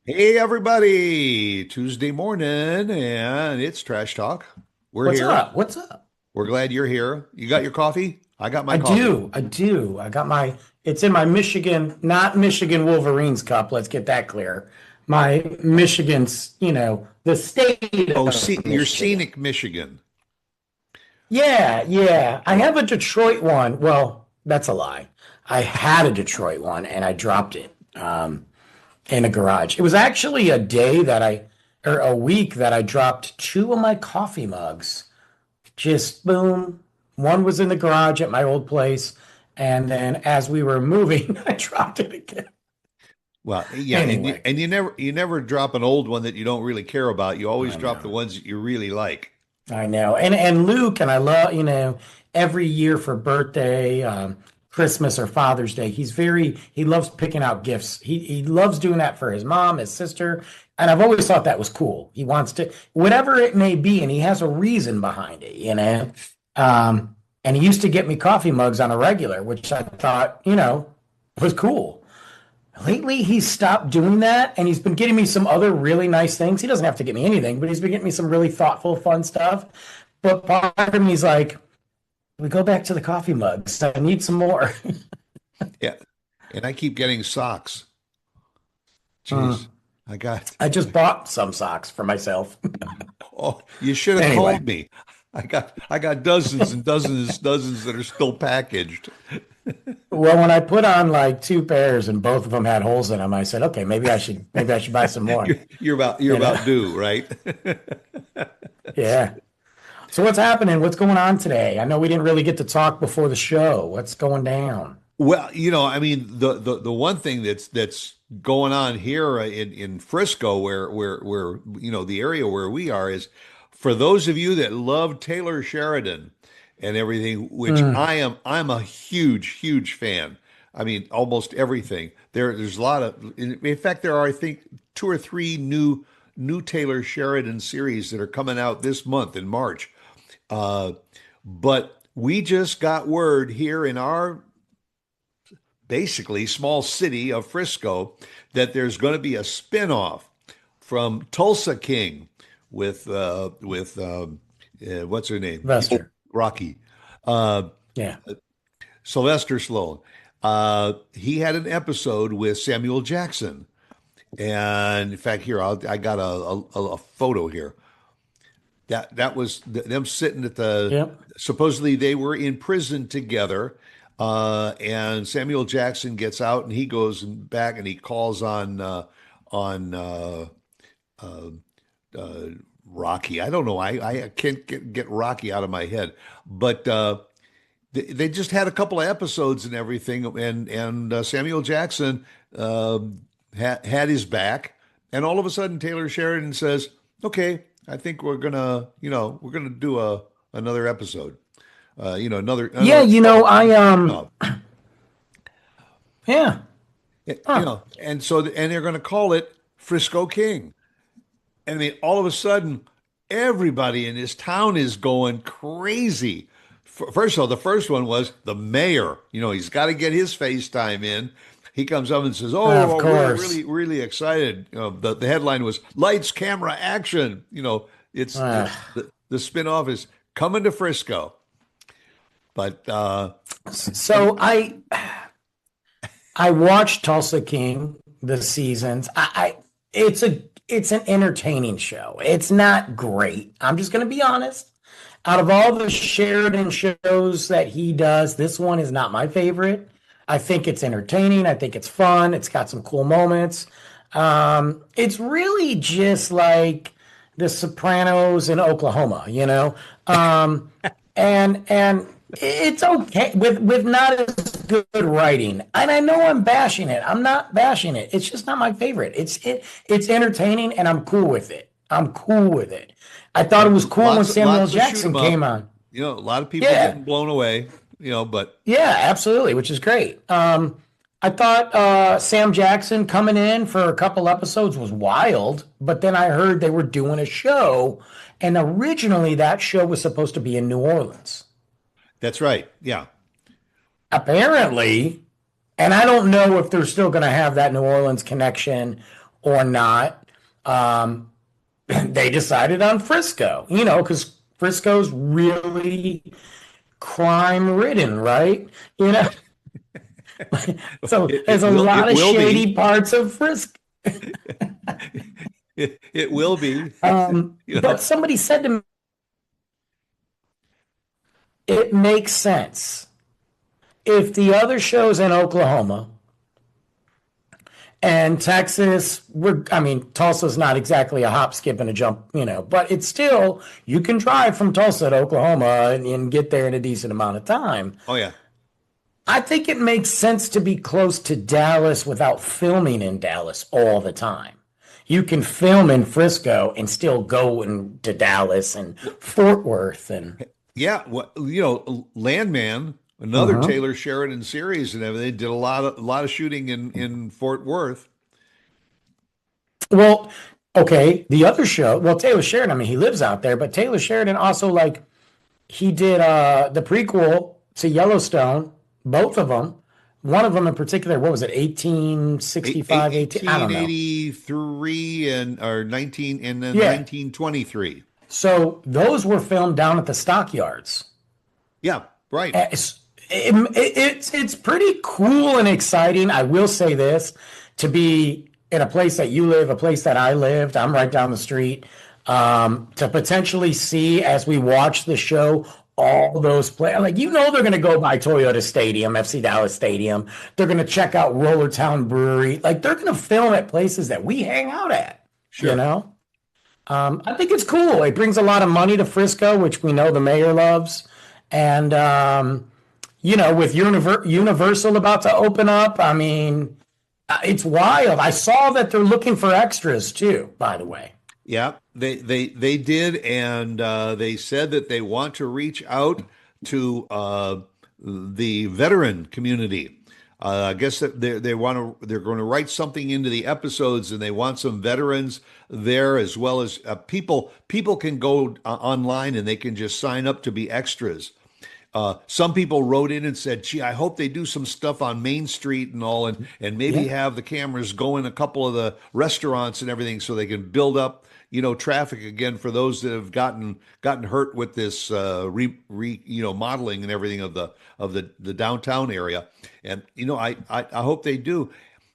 Hey everybody, Tuesday morning, and it's Trash Talk. We're What's here. up? What's up? We're glad you're here. You got your coffee? I got my I coffee. do. I do. I got it's in my Michigan, not Michigan Wolverines cup. Let's get that clear. My Michigan's, the state Oh, of see, you're Michigan. scenic Michigan. Yeah, yeah. I have a Detroit one. Well, that's a lie. I had a Detroit one and I dropped it in a garage. It was actually or a week that I dropped two of my coffee mugs. Just boom. One was in the garage at my old place. And then as we were moving, I dropped it again. Well, yeah, and you, Anyway, and you never drop an old one that you don't really care about. You always I drop the know. ones that you really like. I know. And Luke and I love, every year for birthday, Christmas or Father's Day, he loves picking out gifts. He loves doing that for his mom, his sister. And I've always thought that was cool. He wants to, whatever it may be, and he has a reason behind it. And he used to get me coffee mugs on a regular, which I thought, was cool. Lately, he's stopped doing that, and he's been getting me some other really nice things. He doesn't have to get me anything, but he's been getting me some really thoughtful, fun stuff. But part of me is like, we go back to the coffee mugs. I need some more. Yeah, and I keep getting socks. Jeez, Mm. I got. I just bought some socks for myself. Oh, you should have Anyway, called me. I got dozens and dozens that are still packaged. well, when I put on like two pairs and both of them had holes in them, I said, okay, maybe I should buy some more. You're You know? about due, right? Yeah. So what's happening? What's going on today? I know we didn't really get to talk before the show. What's going down? Well, I mean, the one thing that's going on here in Frisco, where the area where we are is, for those of you that love Taylor Sheridan and everything, which Mm. I'm a huge fan. I mean, almost everything. There's a lot of, in fact, there are, I think, two or three new Taylor Sheridan series that are coming out this month in March. Uh, but we just got word here in our basically small city of Frisco that there's going to be a spinoff from Tulsa King with what's her name? The old Lester. Rocky. Uh, Yeah. Sylvester Stallone. He had an episode with Samuel Jackson. And in fact, here I got a photo here. That was them sitting at the, Yep. supposedly they were in prison together, and Samuel Jackson gets out and he goes back and he calls on uh, uh, Rocky. I don't know. I can't get Rocky out of my head, but they just had a couple of episodes and everything, and Samuel Jackson had his back, and all of a sudden Taylor Sheridan says, "Okay, I think we're gonna do another episode, Yeah, another spin-off." yeah. Huh. And so and they're gonna call it Frisco King. And I mean, all of a sudden, everybody in this town is going crazy. First of all, the first one was the mayor. He's got to get his FaceTime in. He comes up and says, "Oh, Of well, we're course. really excited." The headline was "Lights, Camera, Action." It's Uh, the spinoff is coming to Frisco. But so I watched Tulsa King the seasons. It's an entertaining show. It's not great. I'm just gonna be honest. Out of all the Sheridan shows that he does, this one is not my favorite. I think it's entertaining. I think it's fun. It's got some cool moments. It's really just like The Sopranos in Oklahoma. Um, and it's okay with not as good writing. And I know I'm bashing it. I'm not bashing it. It's just not my favorite. It's entertaining and I'm cool with it. I'm cool with it. I thought it was cool when Samuel lots of shoot 'em Jackson came up. on. A lot of people Yeah, getting blown away. But yeah, absolutely, which is great. I thought Sam Jackson coming in for a couple episodes was wild, but then I heard they were doing a show, and originally that show was supposed to be in New Orleans. that's right. Yeah. Apparently, and I don't know if they're still going to have that New Orleans connection or not, they decided on Frisco, because Frisco's really crime ridden, right? You know, so there's a lot It of will shady be. parts of Frisco. It will be. You But know. somebody said to me, it makes sense. If the other show's in Oklahoma and Texas, I mean, Tulsa's not exactly a hop, skip, and a jump, but it's still, you can drive from Tulsa to Oklahoma and get there in a decent amount of time. Oh yeah. I think it makes sense to be close to Dallas without filming in Dallas all the time. You can film in Frisco and still go to Dallas and Fort Worth and. Yeah, well, Landman, another Mhm. Taylor Sheridan series and everything, did a lot of shooting in Fort Worth. Well, okay, the other show, well, Taylor Sheridan, I mean, he lives out there, but Taylor Sheridan also, like, he did the prequel to Yellowstone, both of them. One of them in particular, what was it, 1865, 18? I don't know. 1883 and or 19 and then Yeah. 1923. So those were filmed down at the stockyards. Yeah, right. It's pretty cool and exciting. I will say this, to be in a place that you live, a place that I lived, I'm right down the street, to potentially see as we watch the show all those play like they're going to go by Toyota Stadium, FC Dallas Stadium. They're going to check out Rollertown Brewery. Like they're going to film at places that we hang out at. You Sure. know. I think it's cool. It brings a lot of money to Frisco, which we know the mayor loves. And, with Universal about to open up, I mean, it's wild. I saw that they're looking for extras too, by the way. Yeah, they did, and they said that they want to reach out to the veteran community. I guess that they're going to write something into the episodes, and they want some veterans there as well as people. People can go online and they can just sign up to be extras. Some people wrote in and said, "Gee, I hope they do some stuff on Main Street and all, and maybe Yeah. have the cameras go in a couple of the restaurants and everything, so they can build up, traffic again for those that have gotten hurt with this modeling and everything of the downtown area." And I hope they do.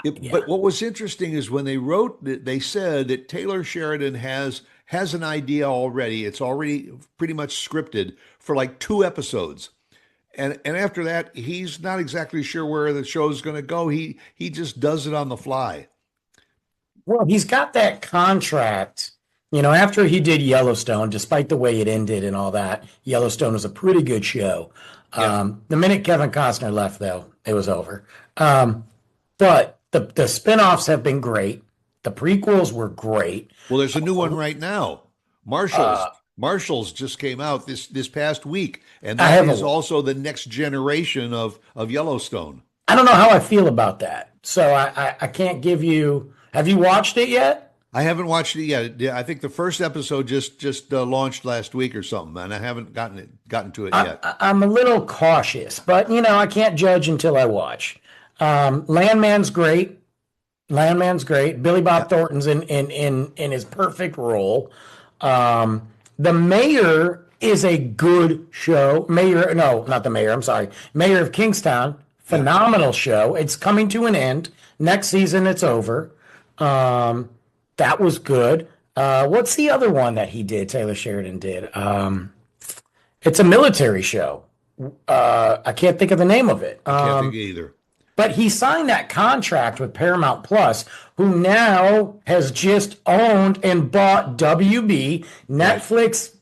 Yeah. But what was interesting is when they wrote, they said that Taylor Sheridan has an idea already. It's already pretty much scripted for like 2 episodes. And after that, he's not exactly sure where the show's going to go. He just does it on the fly. Well, he's got that contract. After he did Yellowstone, despite the way it ended and all that, Yellowstone was a pretty good show. Yeah. The minute Kevin Costner left, though, it was over. But the spin-offs have been great. The prequels were great. Well, there's a new one right now. Marshall's. Marshall's just came out this past week, and I that have is also the next generation of Yellowstone. I don't know how I feel about that. So I can't give you. Have you watched it yet? I haven't watched it yet. Yeah, I think the first episode just launched last week or something, and I haven't gotten to it yet. I'm a little cautious, but I can't judge until I watch. Landman's great. Landman's great. Billy Yeah, Bob Thornton's in his perfect role. The Mayor is a good show. Mayor, no, not the Mayor. I'm sorry. Mayor of Kingstown, yeah. phenomenal show. It's coming to an end. Next season, it's over. That was good. What's the other one that he did? Taylor Sheridan did. It's a military show. I can't think of the name of it. I can't think either. But he signed that contract with Paramount Plus, who now has just owned and bought WB. Right. Netflix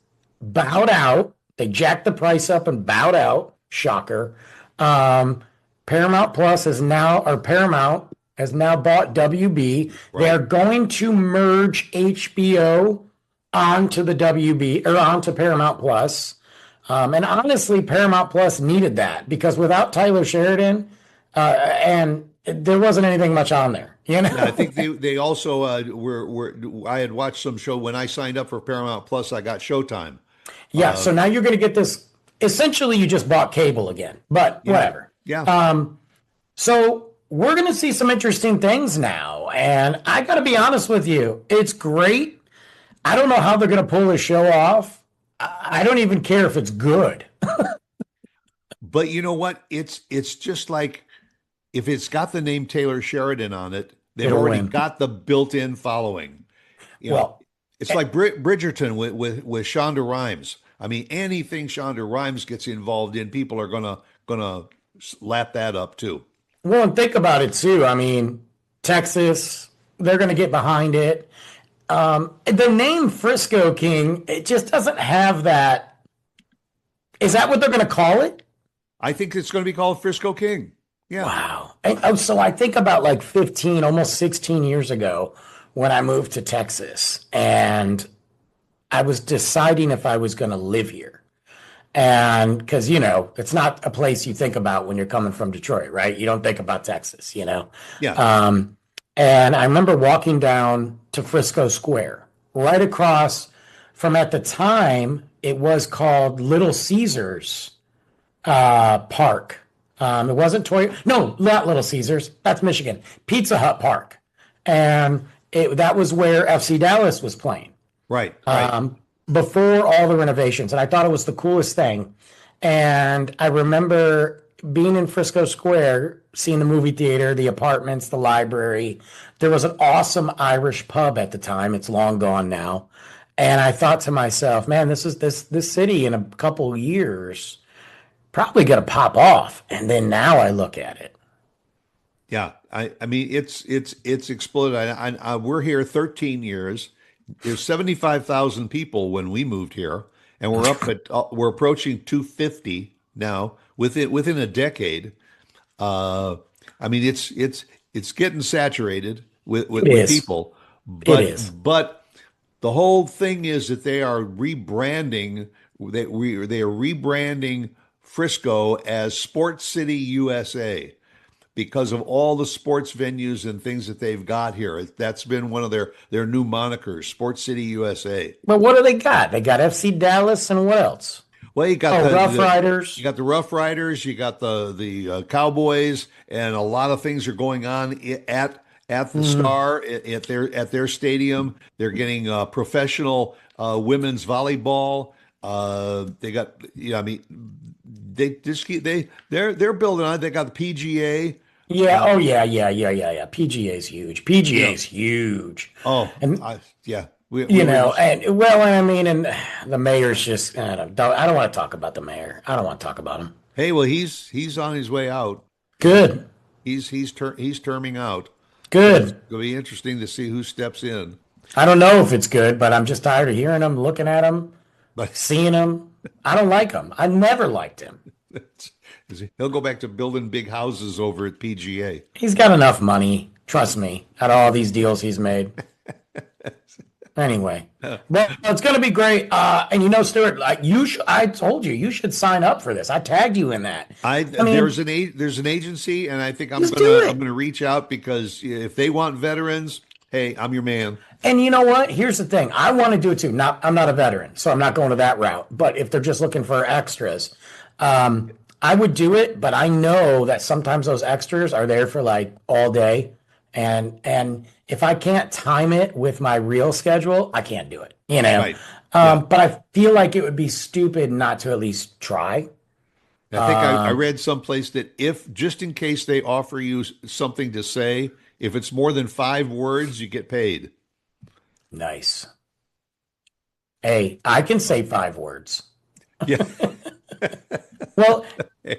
bowed out. They jacked the price up and bowed out. Shocker. Paramount Plus has now, or Paramount has now bought WB. They're Right. going to merge HBO onto the WB or onto Paramount Plus. And honestly, Paramount Plus needed that because without Tyler Sheridan, and there wasn't anything much on there, Yeah, I think they also were. I had watched some show when I signed up for Paramount Plus. I got Showtime. Yeah, so now you're going to get this. Essentially, you just bought cable again, but Yeah, whatever. yeah. So we're going to see some interesting things now. And I got to be honest with you, it's great. I don't know how they're going to pull this show off. I don't even care if it's good. But you know what? It's just like if it's got the name Taylor Sheridan on it, they've It'll already win. got the built-in following. You know, Well, it's like Bridgerton with Shonda Rhimes. I mean, anything Shonda Rhimes gets involved in, people are gonna lap that up too. well, and think about it too. I mean, Texas, they're going to get behind it. The name Frisco King, it just doesn't have that. Is that what they're going to call it? I think it's going to be called Frisco King. Yeah, Wow. So I think about like 15, almost 16 years ago when I moved to Texas and I was deciding if I was going to live here. And because, it's not a place you think about when you're coming from Detroit, right? You don't think about Texas. yeah, Um, and I remember walking down to Frisco Square, right across from at the time, it was called Little Caesars Park. It wasn't Toy. No, not Little Caesars. That's Michigan. Pizza Hut Park, and that was where FC Dallas was playing right, right. before all the renovations, and I thought it was the coolest thing. And I remember being in Frisco Square, seeing the movie theater, the apartments, the library. There was an awesome Irish pub at the time. It's long gone now. And I thought to myself, man, this city in a couple of years probably going to pop off. And then now I look at it. Yeah, I mean it's exploded. We're here 13 years. There's 75,000 people when we moved here, and we're approaching 250 now within a decade. Uh, I mean it's getting saturated It with is. people, It is. but the whole thing is that they are rebranding. They are rebranding Frisco as Sports City USA because of all the sports venues and things that they've got here. That's been one of their new monikers, Sports City USA. But what do they got? They got FC Dallas and what else? Well, you got Oh, Rough you Riders. got the Rough Riders, you got the Cowboys, and a lot of things are going on at the Mm, Star at their stadium. They're getting professional women's volleyball. They got I mean they just keep they're building on it. They got the PGA. yeah. Uh, Oh, yeah, yeah, yeah, yeah, yeah. PGA is huge. yeah. PGA is huge. Oh, And yeah. We were just and well, I mean, and the mayor's just, I don't want to talk about the mayor. I don't want to talk about him. hey, well, he's on his way out. Good, He's terming out. So it's good. gonna be interesting to see who steps in. I don't know if it's good, but I'm just tired of hearing him, looking at him, But seeing him. I don't like him. I never liked him. he'll go back to building big houses over at PGA. He's got enough money, trust me, at all these deals he's made. Anyway, well, it's going to be great. And Stuart, like I told you, you should sign up for this. I tagged you in that. I mean, There's an agency, and I think just do I'm it. gonna reach out because if they want veterans, hey, I'm your man. And you know what? Here's the thing. I want to do it too. I'm not a veteran, so I'm not going to that route. But if they're just looking for extras, I would do it. But I know that sometimes those extras are there for like all day, and if I can't time it with my real schedule, I can't do it. Right. Yeah. But I feel like it would be stupid not to at least try. I think I read someplace that if just in case they offer you something to say, if it's more than 5 words, you get paid. Nice. Hey, I can say 5 words. Yeah. Well,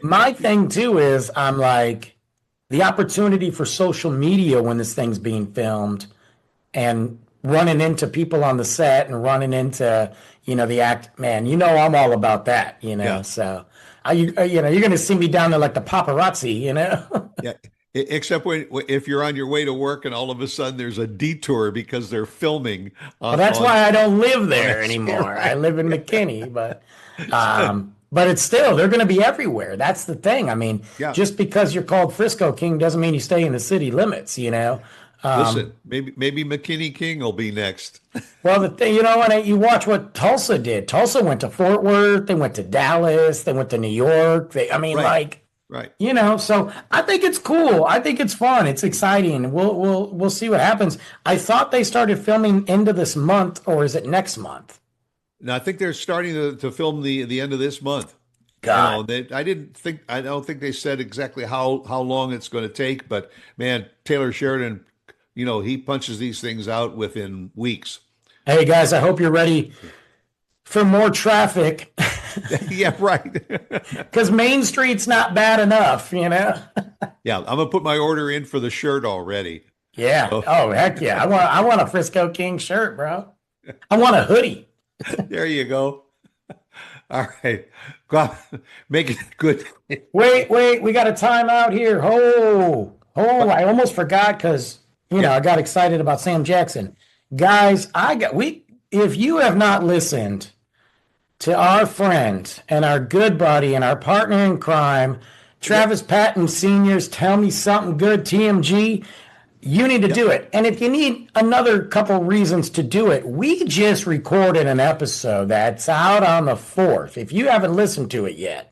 my thing too is I'm like the opportunity for social media when this thing's being filmed and running into people on the set and running into, the act, man, I'm all about that. Yeah. So you're going to see me down there like the paparazzi. Yeah. Except if you're on your way to work and all of a sudden there's a detour because they're filming Well, that's on why I don't live on there a anymore. I right. live in McKinney, but it's still, they're going to be everywhere. That's the thing. I mean, Yeah. just because you're called Frisco King doesn't mean you stay in the city limits. Listen, maybe McKinney King will be next. Well, the thing, and you watch what Tulsa did. Tulsa went to Fort Worth, they went to Dallas, they went to New York. I mean, Right. like, Right. So I think it's cool. I think it's fun. It's exciting. We'll see what happens. I thought they started filming end of this month, or is it next month? Now I think they're starting to film the end of this month. God. I don't think they said exactly how long it's going to take, but man, Taylor Sheridan, he punches these things out within weeks. Hey guys, I hope you're ready for more traffic Yeah, right. because Main Street's not bad enough. Yeah, I'm gonna put my order in for the shirt already. Yeah. So Oh, heck yeah. I want a Frisco King shirt, bro. I want a hoodie. there you go. All right. Go on. Make it good. Wait, we got a timeout here. I almost forgot because Yeah. I got excited about Sam Jackson. Guys, if you have not listened to our friend and our good buddy and our partner in crime, Yep. Travis Patton Sr.'s Tell Me Something Good, TMG, you need to Yep. do it. And if you need another couple reasons to do it, we just recorded an episode that's out on the 4th. If you haven't listened to it yet,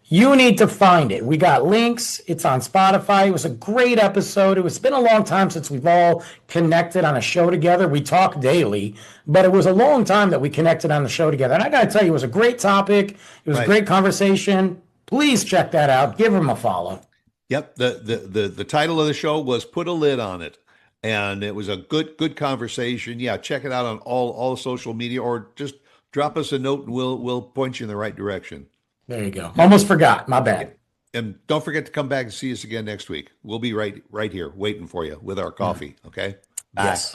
you need to find it. We got links. It's on Spotify. It was a great episode. It's been a long time since we've all connected on a show together. We talk daily, but it was a long time that we connected on the show together. And I got to tell you, it was a great topic. It was a Right. great conversation. Please check that out. Give him a follow. Yep. The title of the show was Put a Lid on It. And it was a good conversation. Yeah, check it out on all social media, or just drop us a note and we'll point you in the right direction. There you go. Almost forgot. My bad. And don't forget to come back and see us again next week. We'll be right here waiting for you with our coffee. Okay. Bye. Yes.